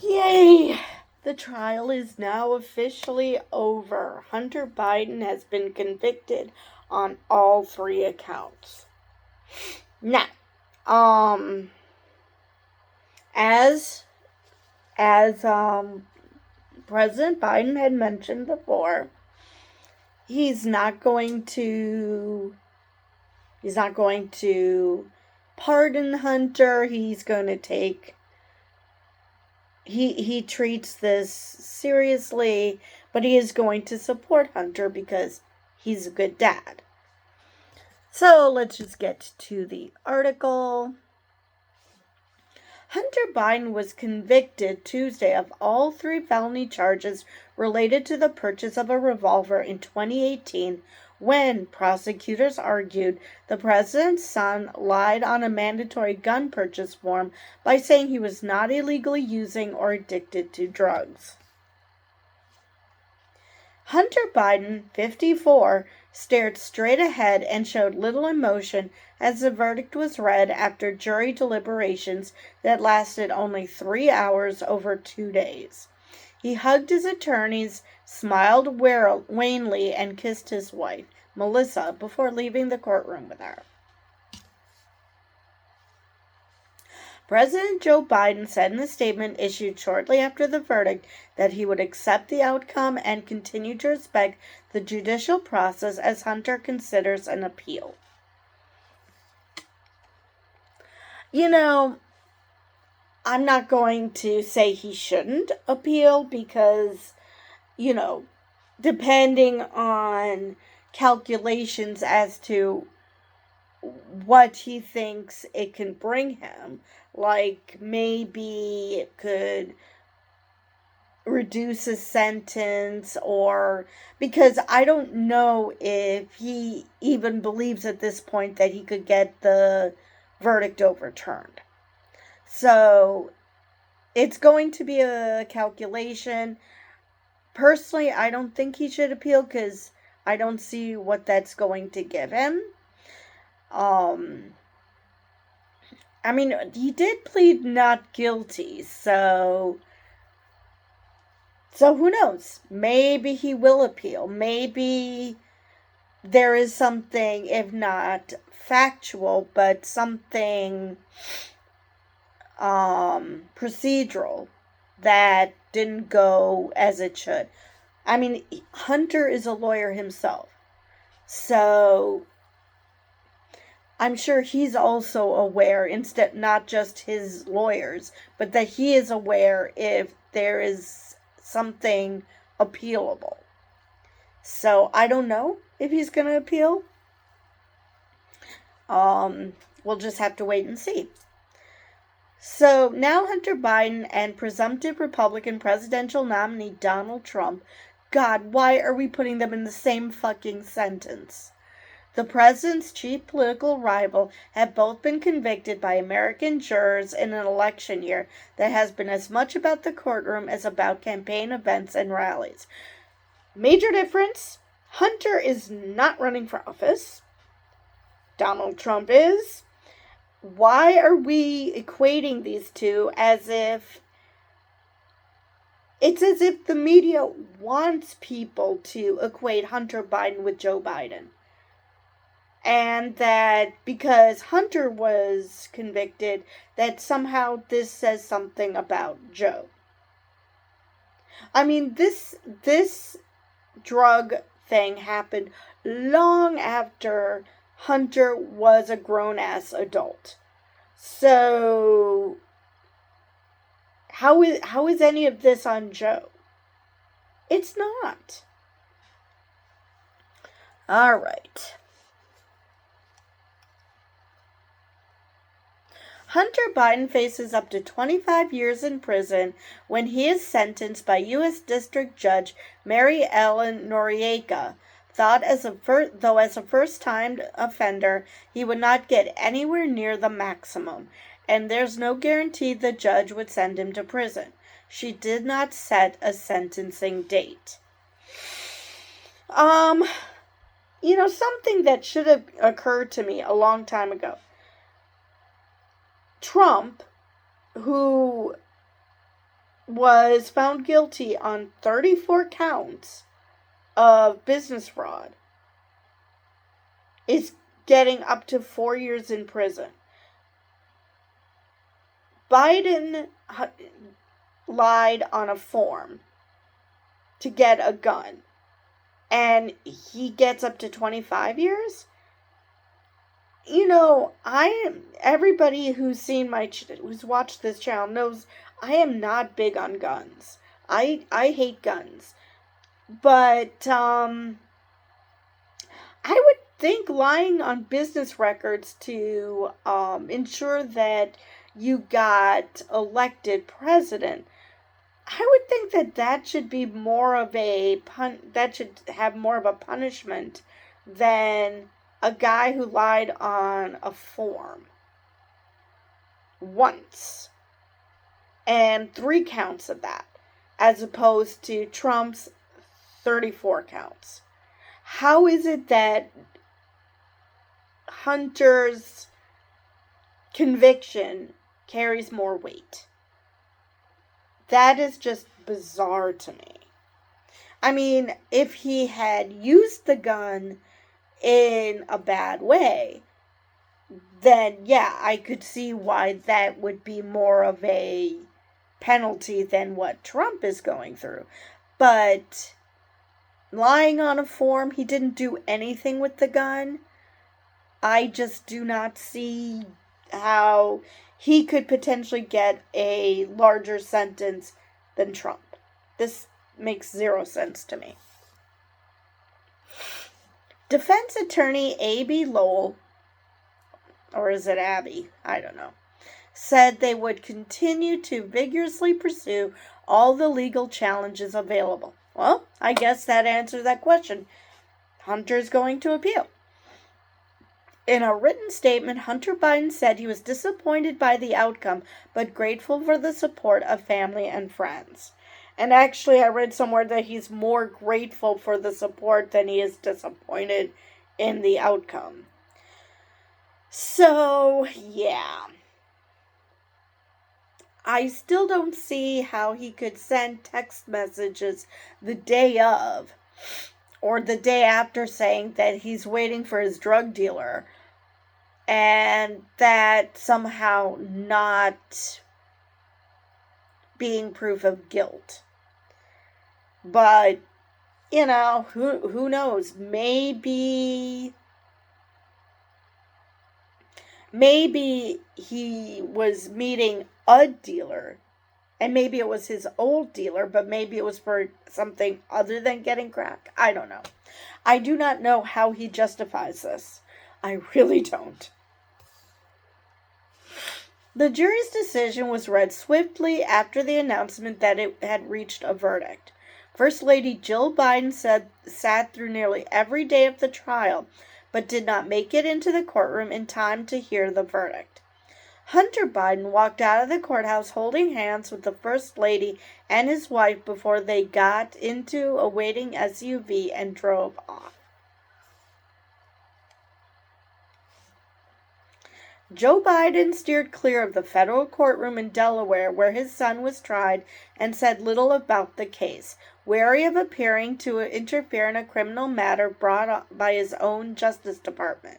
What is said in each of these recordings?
Yay! The trial is now officially over. Hunter Biden has been convicted on all three accounts. Now, as President Biden had mentioned before, he's not going to pardon Hunter. He's going to take he treats this seriously, but he is going to support Hunter because he's a good dad. So let's just get to the article. Hunter Biden was convicted Tuesday of all three felony charges related to the purchase of a revolver in 2018 when prosecutors argued the president's son lied on a mandatory gun purchase form by saying he was not illegally using or addicted to drugs. Hunter Biden, 54, stared straight ahead and showed little emotion as the verdict was read after jury deliberations that lasted only 3 hours over 2 days. He hugged his attorneys, smiled wanly, and kissed his wife, Melissa, before leaving the courtroom with her. President Joe Biden said in a statement issued shortly after the verdict that he would accept the outcome and continue to respect the judicial process as Hunter considers an appeal. You know, I'm not going to say he shouldn't appeal because, depending on calculations as to what he thinks it can bring him, like maybe it could reduce his sentence, or because I don't know if he even believes at this point that he could get the verdict overturned. So it's going to be a calculation. Personally, I don't think he should appeal because I don't see what that's going to give him. He did plead not guilty, so who knows? Maybe he will appeal. Maybe there is something, if not factual, but something procedural that didn't go as it should. Hunter is a lawyer himself, so I'm sure he's also aware, instead not just his lawyers, but that he is aware if there is something appealable. So I don't know if he's going to appeal. We'll just have to wait and see. So now Hunter Biden and presumptive Republican presidential nominee Donald Trump, God, why are we putting them in the same fucking sentence? The president's chief political rival have both been convicted by American jurors in an election year that has been as much about the courtroom as about campaign events and rallies. Major difference, Hunter is not running for office. Donald Trump is. Why are we equating these two as if the media wants people to equate Hunter Biden with Joe Biden? And that because Hunter was convicted, that somehow this says something about Joe. This drug thing happened long after Hunter was a grown-ass adult. So, how is any of this on Joe? It's not. All right. Hunter Biden faces up to 25 years in prison when he is sentenced by U.S. District Judge Mary Ellen Noriega. Though as a first-time offender, he would not get anywhere near the maximum, and there's no guarantee the judge would send him to prison. She did not set a sentencing date. Something that should have occurred to me a long time ago. Trump, who was found guilty on 34 counts of business fraud, is getting up to 4 years in prison. Biden lied on a form to get a gun, and he gets up to 25 years? You know, everybody who's who's watched this channel knows I am not big on guns. I hate guns. But, I would think lying on business records to, ensure that you got elected president, I would think that should be more of that should have more of a punishment than a guy who lied on a form once and 3 counts of that, as opposed to Trump's 34 counts. How is it that Hunter's conviction carries more weight? That is just bizarre to me. I mean, if he had used the gun in a bad way, then yeah, I could see why that would be more of a penalty than what Trump is going through. But lying on a form, he didn't do anything with the gun. I just do not see how he could potentially get a larger sentence than Trump. This makes 0 sense to me. Defense attorney Abbe Lowell, or is it Abby? I don't know, said they would continue to vigorously pursue all the legal challenges available. Well, I guess that answers that question. Hunter's going to appeal. In a written statement, Hunter Biden said he was disappointed by the outcome, but grateful for the support of family and friends. And actually, I read somewhere that he's more grateful for the support than he is disappointed in the outcome. So, yeah. I still don't see how he could send text messages the day of or the day after saying that he's waiting for his drug dealer, and that somehow not being proof of guilt. But, you know, who knows? Maybe he was meeting a dealer, and maybe it was his old dealer, but maybe it was for something other than getting crack. I don't know. I do not know how he justifies this. I really don't. The jury's decision was read swiftly after the announcement that it had reached a verdict. First Lady Jill Biden sat through nearly every day of the trial, but did not make it into the courtroom in time to hear the verdict. Hunter Biden walked out of the courthouse holding hands with the First Lady and his wife before they got into a waiting SUV and drove off. Joe Biden steered clear of the federal courtroom in Delaware where his son was tried and said little about the case, wary of appearing to interfere in a criminal matter brought by his own Justice Department.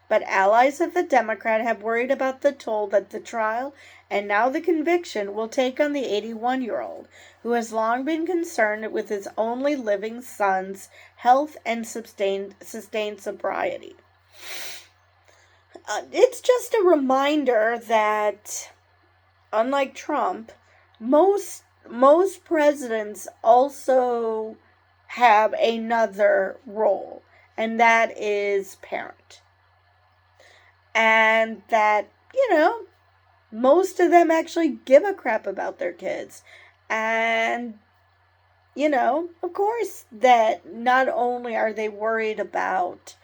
But allies of the Democrat have worried about the toll that the trial and now the conviction will take on the 81-year-old, who has long been concerned with his only living son's health and sustained sobriety. It's just a reminder that, unlike Trump, most presidents also have another role, and that is parent. And that, most of them actually give a crap about their kids. And, of course, that not only are they worried about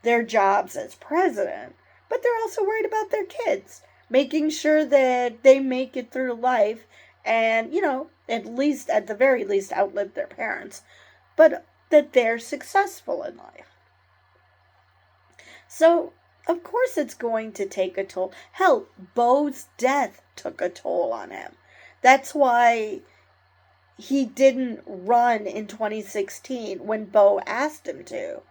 their jobs as president, but they're also worried about their kids, making sure that they make it through life and, at the very least, outlive their parents, but that they're successful in life. So, of course it's going to take a toll. Hell, Bo's death took a toll on him. That's why he didn't run in 2016 when Beau asked him to,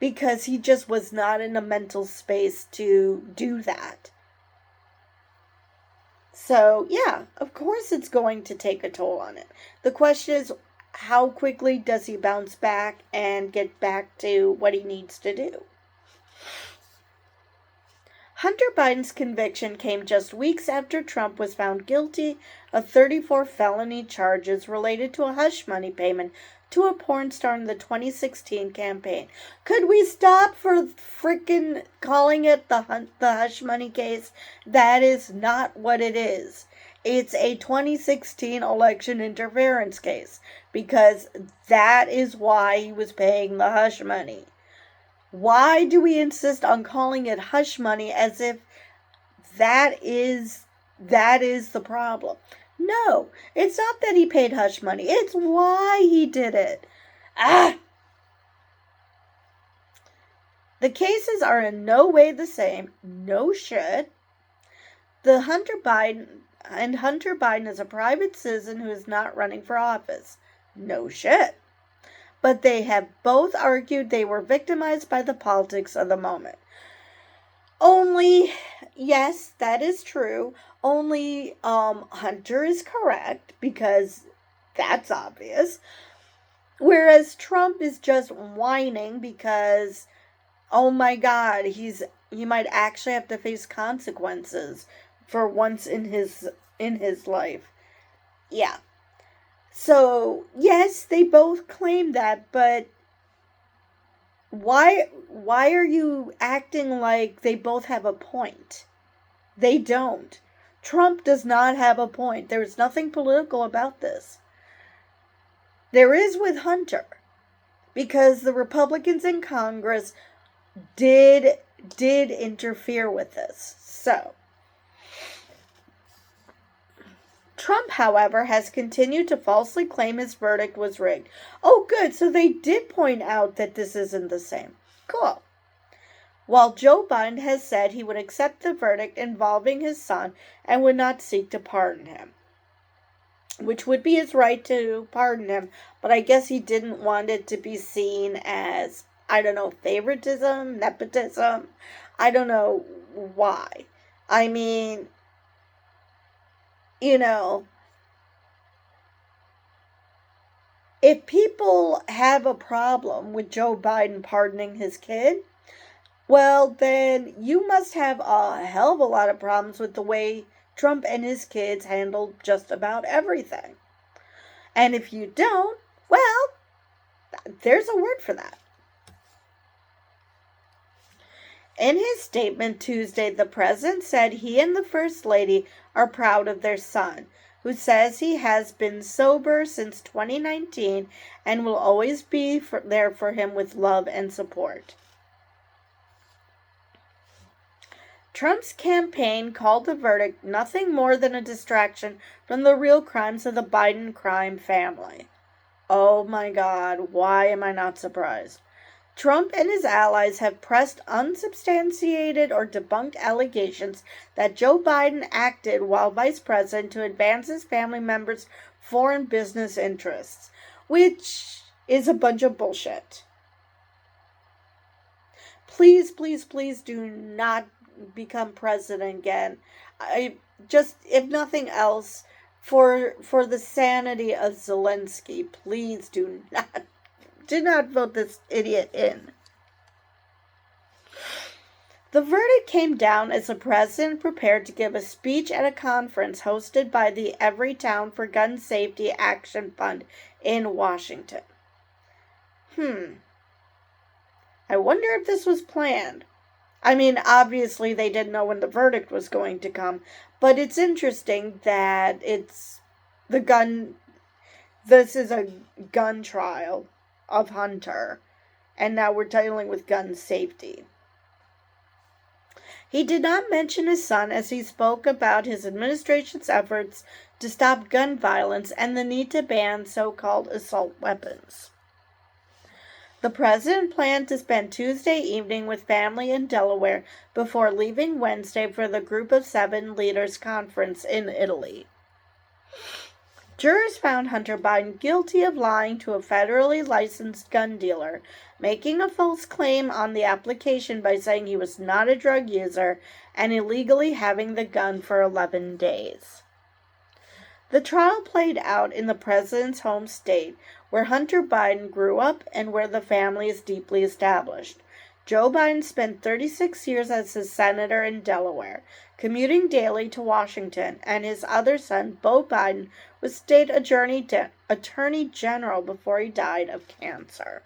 because he just was not in a mental space to do that. So, yeah, of course it's going to take a toll on it. The question is, how quickly does he bounce back and get back to what he needs to do? Hunter Biden's conviction came just weeks after Trump was found guilty of 34 felony charges related to a hush money payment to a porn star in the 2016 campaign. Could we stop for frickin' calling it the hush money case? That is not what it is. It's a 2016 election interference case, because that is why he was paying the hush money. Why do we insist on calling it hush money as if that is the problem? No, it's not that he paid hush money. It's why he did it. The cases are in no way the same. No shit. Hunter Biden is a private citizen who is not running for office. No shit. But they have both argued they were victimized by the politics of the moment. Only, yes, that is true. Only Hunter is correct, because that's obvious. Whereas Trump is just whining because, oh my God, he might actually have to face consequences for once in his life. Yeah. So, yes, they both claim that, but why are you acting like they both have a point? They don't. Trump does not have a point. There's nothing political about this. There is with Hunter, because the Republicans in Congress did interfere with this. So, Trump, however, has continued to falsely claim his verdict was rigged. Oh, good. So they did point out that this isn't the same. Cool. While Joe Biden has said he would accept the verdict involving his son and would not seek to pardon him, which would be his right to pardon him, but I guess he didn't want it to be seen as, I don't know, favoritism, nepotism. I don't know why. I mean, you know, if people have a problem with Joe Biden pardoning his kid, well, then you must have a hell of a lot of problems with the way Trump and his kids handled just about everything. And if you don't, well, there's a word for that. In his statement Tuesday, the president said he and the First Lady are proud of their son, who says he has been sober since 2019 and will always be there for him with love and support. Trump's campaign called the verdict nothing more than a distraction from the real crimes of the Biden crime family. Oh my God, why am I not surprised? Trump and his allies have pressed unsubstantiated or debunked allegations that Joe Biden acted while vice president to advance his family members' foreign business interests, which is a bunch of bullshit. Please, please, please do not become president again. If nothing else, for the sanity of Zelensky, please do not vote this idiot in. The verdict came down as the president prepared to give a speech at a conference hosted by the Everytown for Gun Safety Action Fund in Washington. I wonder if this was planned. I mean, obviously they didn't know when the verdict was going to come, but it's interesting that this is a gun trial of Hunter, and now we're dealing with gun safety. He did not mention his son as he spoke about his administration's efforts to stop gun violence and the need to ban so-called assault weapons. The president planned to spend Tuesday evening with family in Delaware before leaving Wednesday for the Group of 7 Leaders Conference in Italy. Jurors found Hunter Biden guilty of lying to a federally licensed gun dealer, making a false claim on the application by saying he was not a drug user, and illegally having the gun for 11 days. The trial played out in the president's home state, where Hunter Biden grew up and where the family is deeply established. Joe Biden spent 36 years as a senator in Delaware, commuting daily to Washington, and his other son, Beau Biden, was state attorney general before he died of cancer.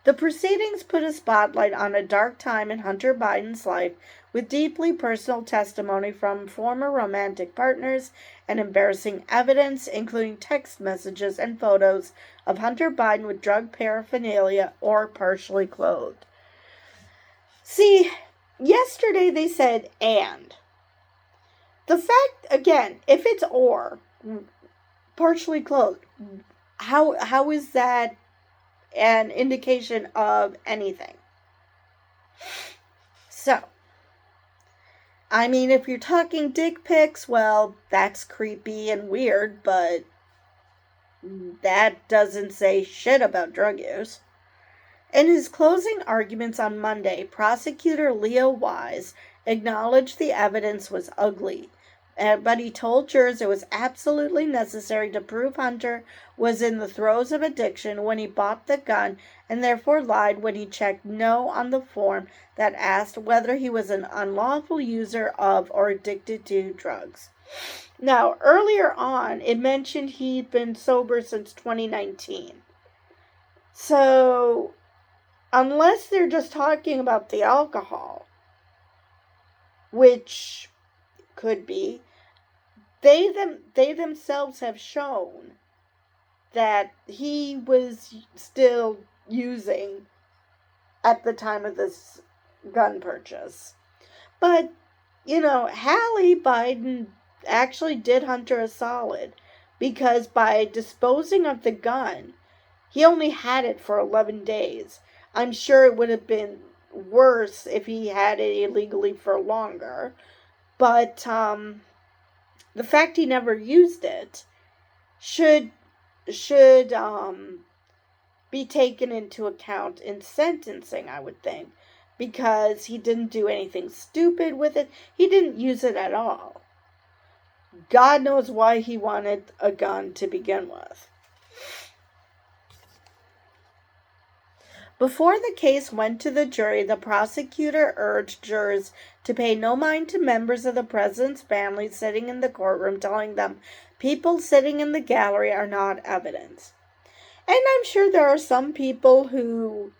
The proceedings put a spotlight on a dark time in Hunter Biden's life, with deeply personal testimony from former romantic partners and embarrassing evidence, including text messages and photos of Hunter Biden with drug paraphernalia or partially clothed. See, yesterday they said and. The fact, again, if it's or, partially clothed, how is that an indication of anything? So, I mean, if you're talking dick pics, well, that's creepy and weird, but that doesn't say shit about drug use. In his closing arguments on Monday, prosecutor Leo Wise acknowledged the evidence was ugly, but he told jurors it was absolutely necessary to prove Hunter was in the throes of addiction when he bought the gun, and therefore lied when he checked no on the form that asked whether he was an unlawful user of or addicted to drugs. Now, earlier on, it mentioned he'd been sober since 2019. So, unless they're just talking about the alcohol, which could be, they themselves have shown that he was still using at the time of this gun purchase. But, Hallie Biden actually did Hunter a solid, because by disposing of the gun, he only had it for 11 days. I'm sure it would have been worse if he had it illegally for longer. But the fact he never used it should be taken into account in sentencing, I would think, because he didn't do anything stupid with it. He didn't use it at all. God knows why he wanted a gun to begin with. Before the case went to the jury, the prosecutor urged jurors to pay no mind to members of the president's family sitting in the courtroom, telling them people sitting in the gallery are not evidence. And I'm sure there are some people who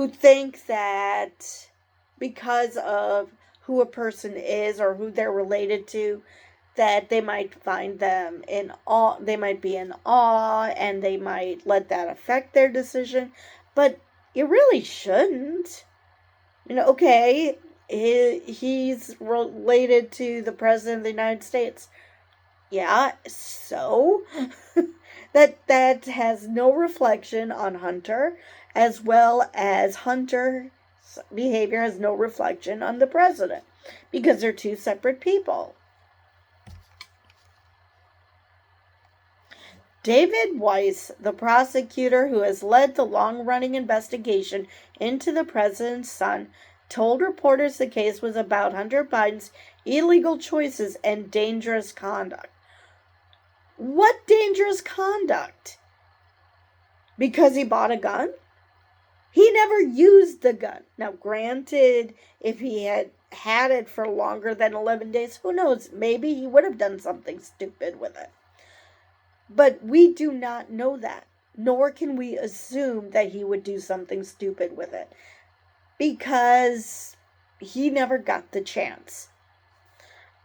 think that because of who a person is or who they're related to, that they might find them in awe, they might be in awe, and they might let that affect their decision. But it really shouldn't. Okay, he's related to the President of the United States. Yeah, so that has no reflection on Hunter, as well as Hunter's behavior has no reflection on the President, because they're two separate people. David Weiss, the prosecutor who has led the long-running investigation into the president's son, told reporters the case was about Hunter Biden's illegal choices and dangerous conduct. What dangerous conduct? Because he bought a gun? He never used the gun. Now, granted, if he had it for longer than 11 days, who knows? Maybe he would have done something stupid with it. But we do not know that, nor can we assume that he would do something stupid with it, because he never got the chance.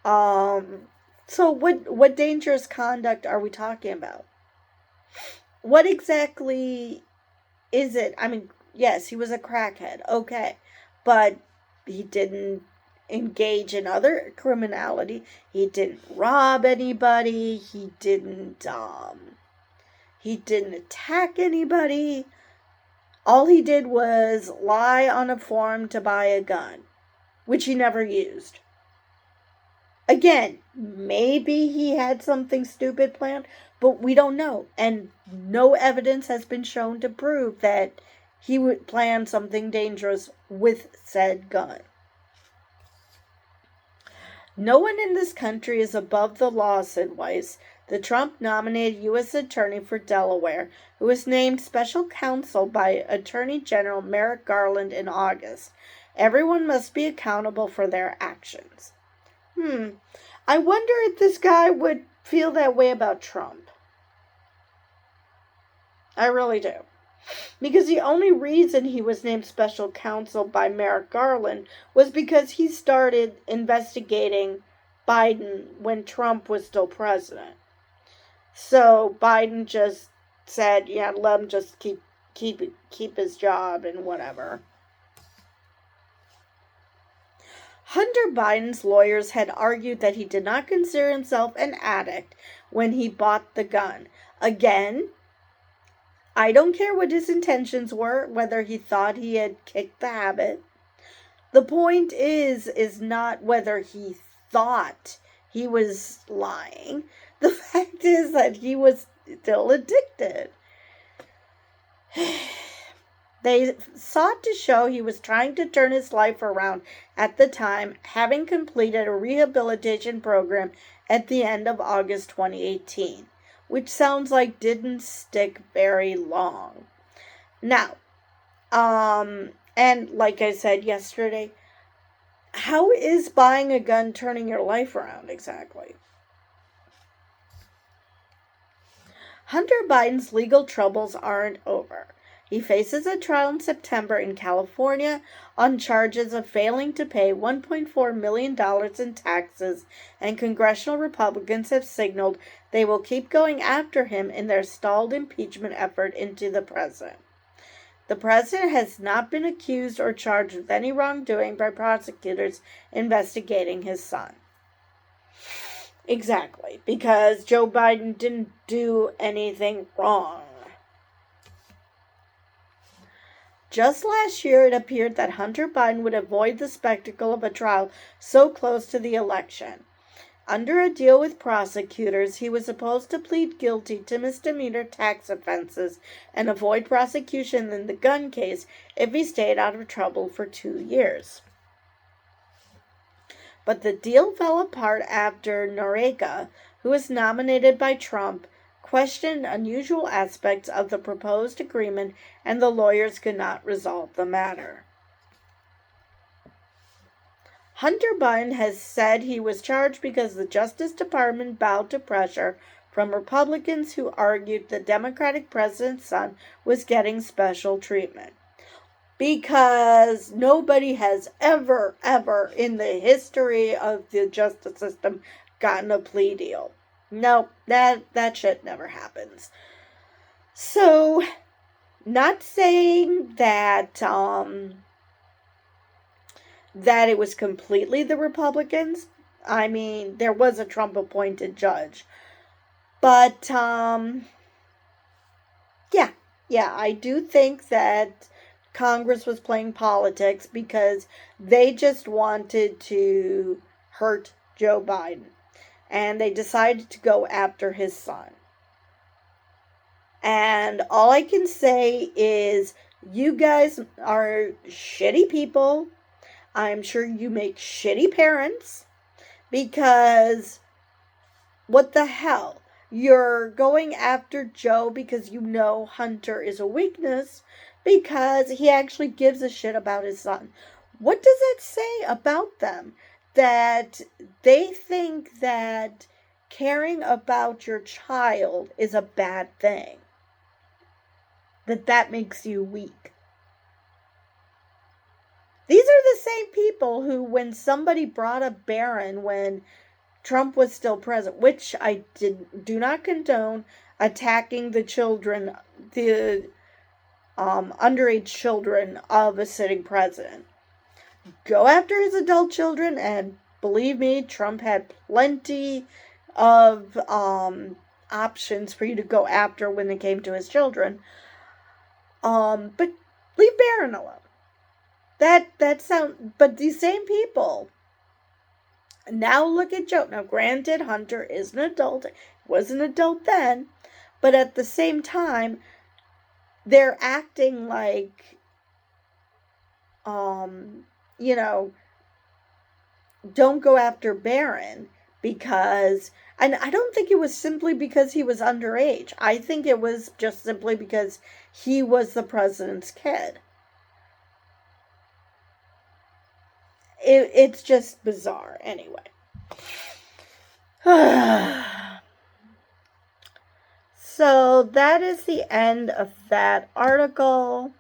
So what dangerous conduct are we talking about? What exactly is it? I mean, yes, he was a crackhead, okay, but he didn't engage in other criminality. He didn't rob anybody. He didn't attack anybody. All he did was lie on a form to buy a gun, which he never used. Again, maybe he had something stupid planned, but we don't know. And no evidence has been shown to prove that he would plan something dangerous with said gun. No one in this country is above the law, said Weiss, the Trump-nominated U.S. Attorney for Delaware, who was named special counsel by Attorney General Merrick Garland in August. Everyone must be accountable for their actions. I wonder if this guy would feel that way about Trump. I really do. Because the only reason he was named special counsel by Merrick Garland was because he started investigating Biden when Trump was still president. So Biden just said, yeah, let him just keep his job and whatever. Hunter Biden's lawyers had argued that he did not consider himself an addict when he bought the gun. Again, I don't care what his intentions were, whether he thought he had kicked the habit. The point is not whether he thought he was lying. The fact is that he was still addicted. They sought to show he was trying to turn his life around at the time, having completed a rehabilitation program at the end of August 2018, which sounds like didn't stick very long. Now, and like I said yesterday, how is buying a gun turning your life around exactly? Hunter Biden's legal troubles aren't over. He faces a trial in September in California on charges of failing to pay $1.4 million in taxes, and congressional Republicans have signaled they will keep going after him in their stalled impeachment effort into the president. The president has not been accused or charged with any wrongdoing by prosecutors investigating his son. Exactly, because Joe Biden didn't do anything wrong. Just last year, it appeared that Hunter Biden would avoid the spectacle of a trial so close to the election. Under a deal with prosecutors, he was supposed to plead guilty to misdemeanor tax offenses and avoid prosecution in the gun case if he stayed out of trouble for 2 years. But the deal fell apart after Noriega, who was nominated by Trump, questioned unusual aspects of the proposed agreement, and the lawyers could not resolve the matter. Hunter Biden has said he was charged because the Justice Department bowed to pressure from Republicans who argued the Democratic president's son was getting special treatment. Because nobody has ever in the history of the justice system gotten a plea deal. No, that shit never happens. So, not saying that that it was completely the Republicans. I mean, there was a Trump-appointed judge. But, yeah, I do think that Congress was playing politics because they just wanted to hurt Joe Biden. And they decided to go after his son. And all I can say is, you guys are shitty people. I'm sure you make shitty parents. Because, what the hell? You're going after Joe because you know Hunter is a weakness, because he actually gives a shit about his son. What does that say about them? That they think that caring about your child is a bad thing. That makes you weak. These are the same people who, when somebody brought up Barron when Trump was still president, which I do not condone attacking the children, the underage children of a sitting president. Go after his adult children, and believe me, Trump had plenty of options for you to go after when it came to his children. But leave Barron alone. But these same people Now look at Joe. Now, granted, Hunter is an adult, was an adult then, but at the same time, they're acting like, you know, don't go after Barron because, and I don't think it was simply because he was underage. I think it was just simply because he was the president's kid. It's just bizarre anyway. So that is the end of that article.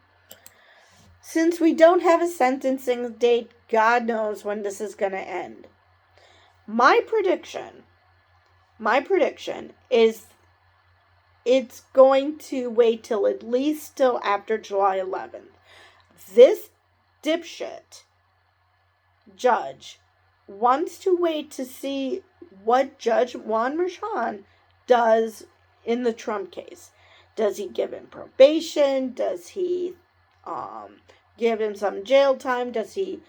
Since we don't have a sentencing date, God knows when this is going to end. My prediction is it's going to wait till at least till after July 11th. This dipshit judge wants to wait to see what Judge Juan Merchan does in the Trump case. Does he give him probation? Does he give him some jail time? Does he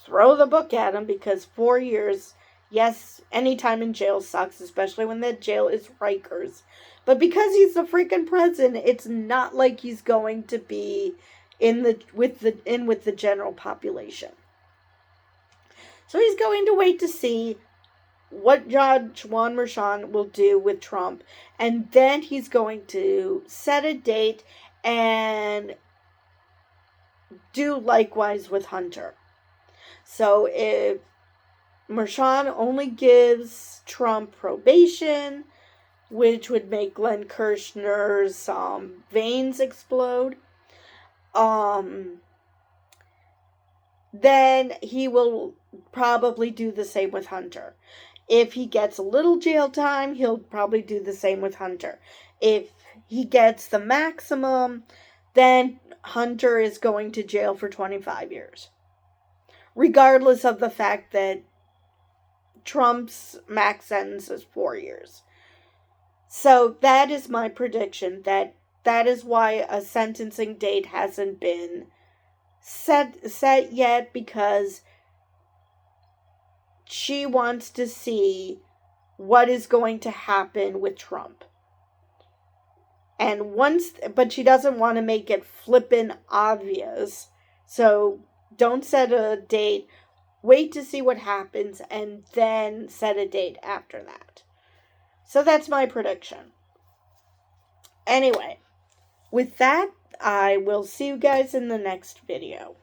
throw the book at him? Because 4 years, yes, any time in jail sucks, especially when that jail is Rikers. But because he's the freaking president, it's not like he's going to be with the general population. So he's going to wait to see what Judge Juan Merchan will do with Trump, and then he's going to set a date and do likewise with Hunter. So if Merchan only gives Trump probation, which would make Glenn Kirshner's veins explode, then he will probably do the same with Hunter. If he gets a little jail time, he'll probably do the same with Hunter. If he gets the maximum, then Hunter is going to jail for 25 years. Regardless of the fact that Trump's max sentence is 4 years. So that is my prediction. That is why a sentencing date hasn't been set yet, because she wants to see what is going to happen with Trump. But she doesn't want to make it flippin' obvious. So don't set a date. Wait to see what happens and then set a date after that. So that's my prediction. Anyway, with that, I will see you guys in the next video.